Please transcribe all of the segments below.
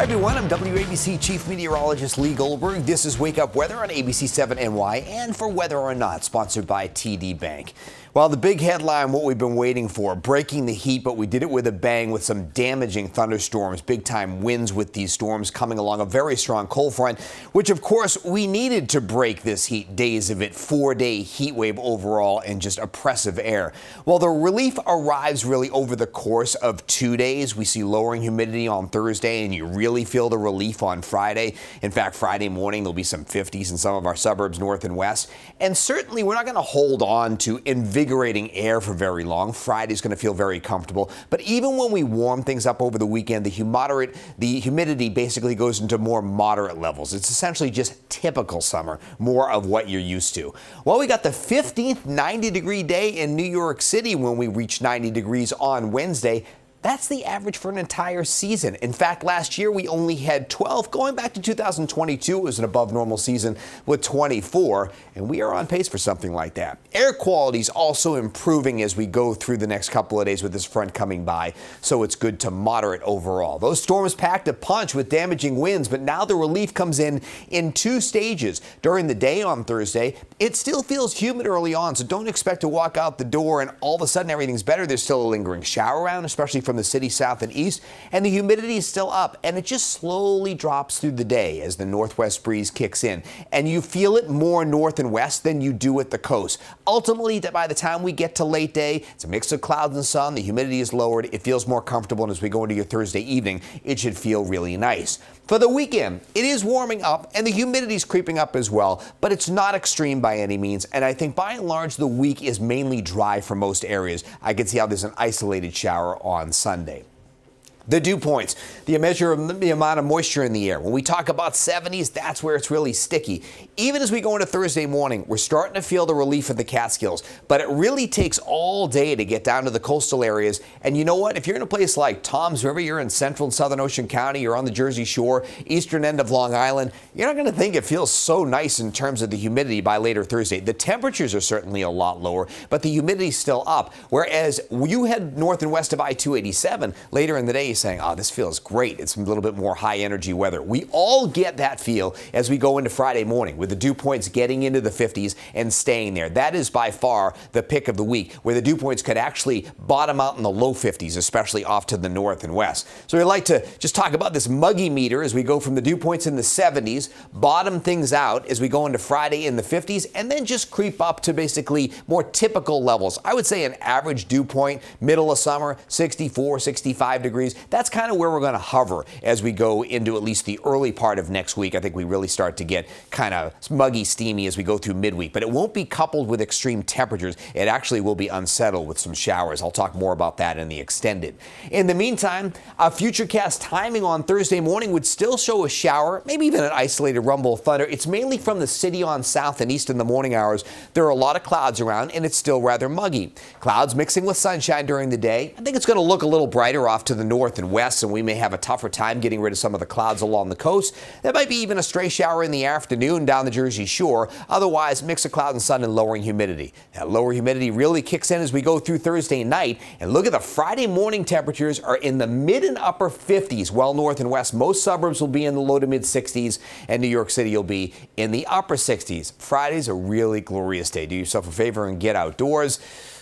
Hi everyone, I'm WABC Chief Meteorologist Lee Goldberg. This is Wake Up Weather on ABC7 NY and For Weather or Not, sponsored by TD Bank. Well, the big headline, what we've been waiting for, breaking the heat, but we did it with a bang with some damaging thunderstorms, big-time winds with these storms coming along, a very strong cold front, which, of course, we needed to break this heat, days of it, 4-day heat wave overall, and just oppressive air. Well, the relief arrives really over the course of 2 days. We see lowering humidity on Thursday, and you really feel the relief on Friday. In fact, Friday morning, there'll be some 50s in some of our suburbs north and west. And certainly, we're not going to hold on to invigorating air for very long. Friday's going to feel very comfortable. But even when we warm things up over the weekend, the humidity basically goes into more moderate levels. It's essentially just typical summer, more of what you're used to. Well, we got the 15th 90-degree day in New York City when we reached 90 degrees on Wednesday. That's the average for an entire season. In fact, last year we only had 12. Going back to 2022, it was an above normal season with 24, and we are on pace for something like that. Air quality is also improving as we go through the next couple of days with this front coming by, so it's good to moderate overall. Those storms packed a punch with damaging winds, but now the relief comes in 2 stages. During the day on Thursday, it still feels humid early on, so don't expect to walk out the door and all of a sudden everything's better. There's still a lingering shower around, especially from the city south and east, and the humidity is still up, and it just slowly drops through the day as the northwest breeze kicks in, and you feel it more north and west than you do at the coast. Ultimately, by the time we get to late day, it's a mix of clouds and sun, the humidity is lowered, it feels more comfortable, and as we go into your Thursday evening, it should feel really nice. For the weekend, it is warming up, and the humidity is creeping up as well, but it's not extreme by any means, and I think by and large the week is mainly dry for most areas. I can see how there's an isolated shower on Sunday. The dew points, the measure of the amount of moisture in the air. When we talk about 70s, that's where it's really sticky. Even as we go into Thursday morning, we're starting to feel the relief of the Catskills, but it really takes all day to get down to the coastal areas. And you know what? If you're in a place like Toms River, you're in central and southern Ocean County, you're on the Jersey Shore, eastern end of Long Island, you're not going to think it feels so nice in terms of the humidity by later Thursday. The temperatures are certainly a lot lower, but the humidity is still up. Whereas you head north and west of I-287 later in the day, saying, oh, this feels great. It's a little bit more high energy weather. We all get that feel as we go into Friday morning with the dew points getting into the 50s and staying there. That is by far the pick of the week, where the dew points could actually bottom out in the low 50s, especially off to the north and west. So we'd like to just talk about this muggy meter as we go from the dew points in the 70s, bottom things out as we go into Friday in the 50s, and then just creep up to basically more typical levels. I would say an average dew point, middle of summer, 64, 65 degrees. That's kind of where we're going to hover as we go into at least the early part of next week. I think we really start to get kind of muggy, steamy as we go through midweek, but it won't be coupled with extreme temperatures. It actually will be unsettled with some showers. I'll talk more about that in the extended. In the meantime, a futurecast timing on Thursday morning would still show a shower, maybe even an isolated rumble of thunder. It's mainly from the city on south and east in the morning hours. There are a lot of clouds around, and it's still rather muggy. Clouds mixing with sunshine during the day. I think it's going to look a little brighter off to the north and west, and we may have a tougher time getting rid of some of the clouds along the coast. There might be even a stray shower in the afternoon down the Jersey Shore. Otherwise, mix of cloud and sun and lowering humidity. That lower humidity really kicks in as we go through Thursday night. And look at the Friday morning temperatures are in the mid and upper 50s. Well north and west, most suburbs will be in the low to mid 60s, and New York City will be in the upper 60s. Friday's a really glorious day. Do yourself a favor and get outdoors.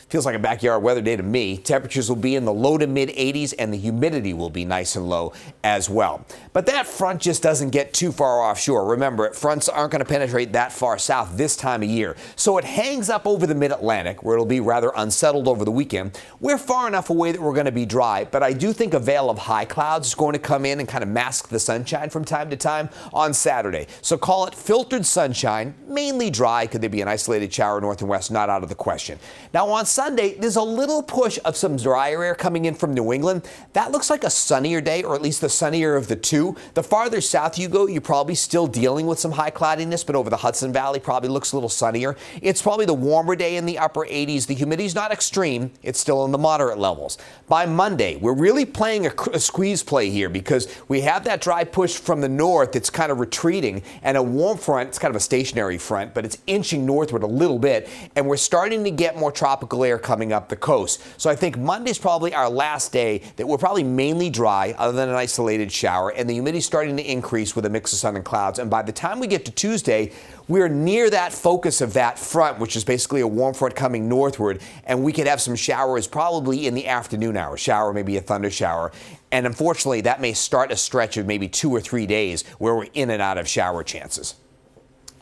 Feels like a backyard weather day to me. Temperatures will be in the low to mid 80s, and the humidity will be nice and low as well. But that front just doesn't get too far offshore. Remember, fronts aren't going to penetrate that far south this time of year. So it hangs up over the mid-Atlantic, where it'll be rather unsettled over the weekend. We're far enough away that we're going to be dry, but I do think a veil of high clouds is going to come in and kind of mask the sunshine from time to time on Saturday. So call it filtered sunshine, mainly dry. Could there be an isolated shower north and west? Not out of the question. Now on Sunday, there's a little push of some drier air coming in from New England. That looks like a sunnier day, or at least the sunnier of the two. The farther south you go, you're probably still dealing with some high cloudiness, but over the Hudson Valley probably looks a little sunnier. It's probably the warmer day in the upper 80s. The humidity's not extreme. It's still in the moderate levels. By Monday, we're really playing a squeeze play here because we have that dry push from the north that's kind of retreating, and a warm front, it's kind of a stationary front, but it's inching northward a little bit, and we're starting to get more tropical air layer coming up the coast. So I think Monday's probably our last day that we're probably mainly dry other than an isolated shower, and the humidity starting to increase with a mix of sun and clouds. And by the time we get to Tuesday, we're near that focus of that front, which is basically a warm front coming northward, and we could have some showers probably in the afternoon hours, shower, maybe a thunder shower. And unfortunately, that may start a stretch of maybe 2 or 3 days where we're in and out of shower chances.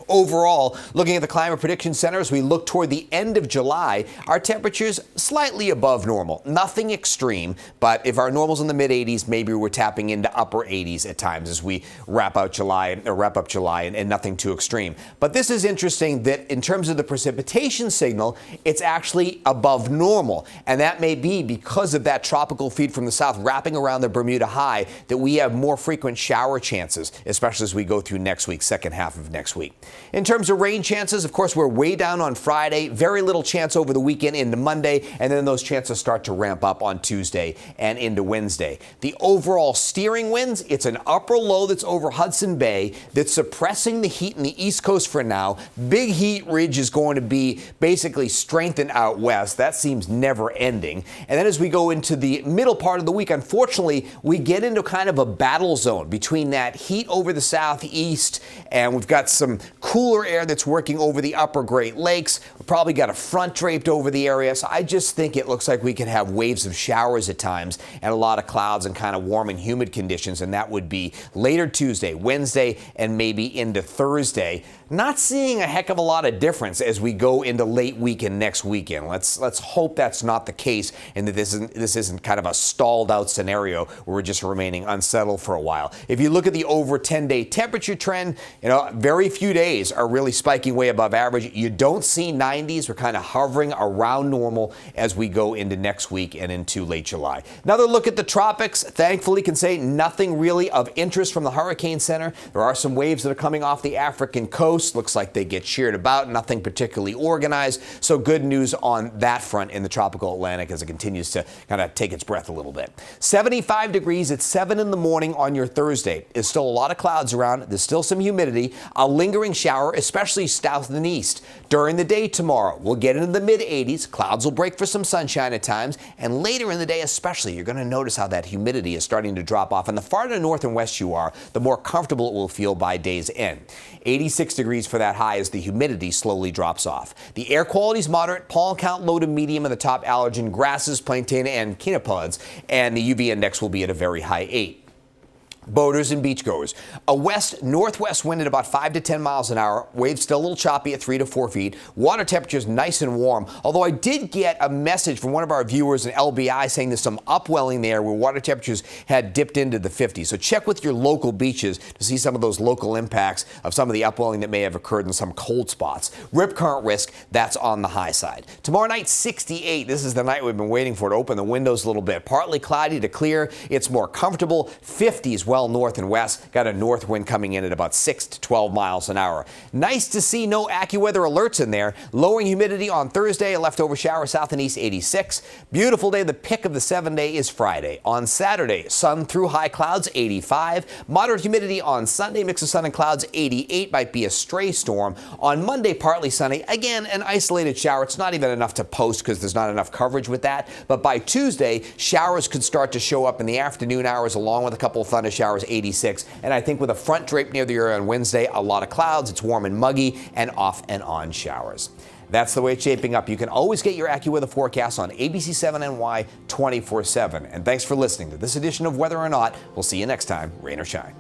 Overall, looking at the Climate Prediction Center, as we look toward the end of July, our temperatures slightly above normal. Nothing extreme, but if our normal's in the mid-80s, maybe we're tapping into upper 80s at times as we wrap up July, and nothing too extreme. But this is interesting that in terms of the precipitation signal, it's actually above normal. And that may be because of that tropical feed from the south wrapping around the Bermuda High, that we have more frequent shower chances, especially as we go through next week, second half of next week. In terms of rain chances, of course, we're way down on Friday. Very little chance over the weekend into Monday, and then those chances start to ramp up on Tuesday and into Wednesday. The overall steering winds, it's an upper low that's over Hudson Bay that's suppressing the heat in the East Coast for now. Big heat ridge is going to be basically strengthened out west. That seems never ending. And then as we go into the middle part of the week, unfortunately, we get into kind of a battle zone between that heat over the southeast, and we've got some cooler air that's working over the upper Great Lakes. We've probably got a front draped over the area. So I just think it looks like we could have waves of showers at times and a lot of clouds and kind of warm and humid conditions. And that would be later Tuesday, Wednesday, and maybe into Thursday. Not seeing a heck of a lot of difference as we go into late weekend next weekend. Let's hope that's not the case and that this isn't kind of a stalled out scenario where we're just remaining unsettled for a while. If you look at the over 10-day temperature trend, very few days are really spiking way above average. You don't see 90s. We're kind of hovering around normal as we go into next week and into late July. Another look at the tropics. Thankfully, can say nothing really of interest from the Hurricane Center. There are some waves that are coming off the African coast. Looks like they get sheared about, nothing particularly organized. So good news on that front in the tropical Atlantic as it continues to kind of take its breath a little bit. 75 degrees at 7 in the morning on your Thursday. There's still a lot of clouds around. There's still some humidity. A lingering shower, especially south and east. During the day tomorrow, we'll get into the mid-80s. Clouds will break for some sunshine at times. And later in the day especially, you're going to notice how that humidity is starting to drop off. And the farther north and west you are, the more comfortable it will feel by day's end. 86 degrees for that high as the humidity slowly drops off. The air quality is moderate, pollen count low to medium in the top allergen grasses, plantain, and quinopods, and the UV index will be at a very high 8. Boaters and beachgoers. A west-northwest wind at about 5 to 10 miles an hour. Waves still a little choppy at 3 to 4 feet. Water temperatures nice and warm. Although I did get a message from one of our viewers in LBI saying there's some upwelling there where water temperatures had dipped into the 50s. So check with your local beaches to see some of those local impacts of some of the upwelling that may have occurred in some cold spots. Rip current risk, that's on the high side. Tomorrow night, 68. This is the night we've been waiting for to open the windows a little bit. Partly cloudy to clear. It's more comfortable. 50s well north and west. Got a north wind coming in at about 6 to 12 miles an hour. Nice to see no AccuWeather alerts in there. Lowering humidity on Thursday, a leftover shower south and east 86. Beautiful day. The pick of the 7-day is Friday. On Saturday, sun through high clouds 85. Moderate humidity on Sunday, mix of sun and clouds 88. Might be a stray storm. On Monday, partly sunny. Again, an isolated shower. It's not even enough to post because there's not enough coverage with that. But by Tuesday, showers could start to show up in the afternoon hours along with a couple of thunder showers 86. And I think with a front drape near the area on Wednesday, a lot of clouds. It's warm and muggy and off and on showers. That's the way it's shaping up. You can always get your AccuWeather forecast on ABC7NY 24/7. And thanks for listening to this edition of Whether or Not. We'll see you next time, rain or shine.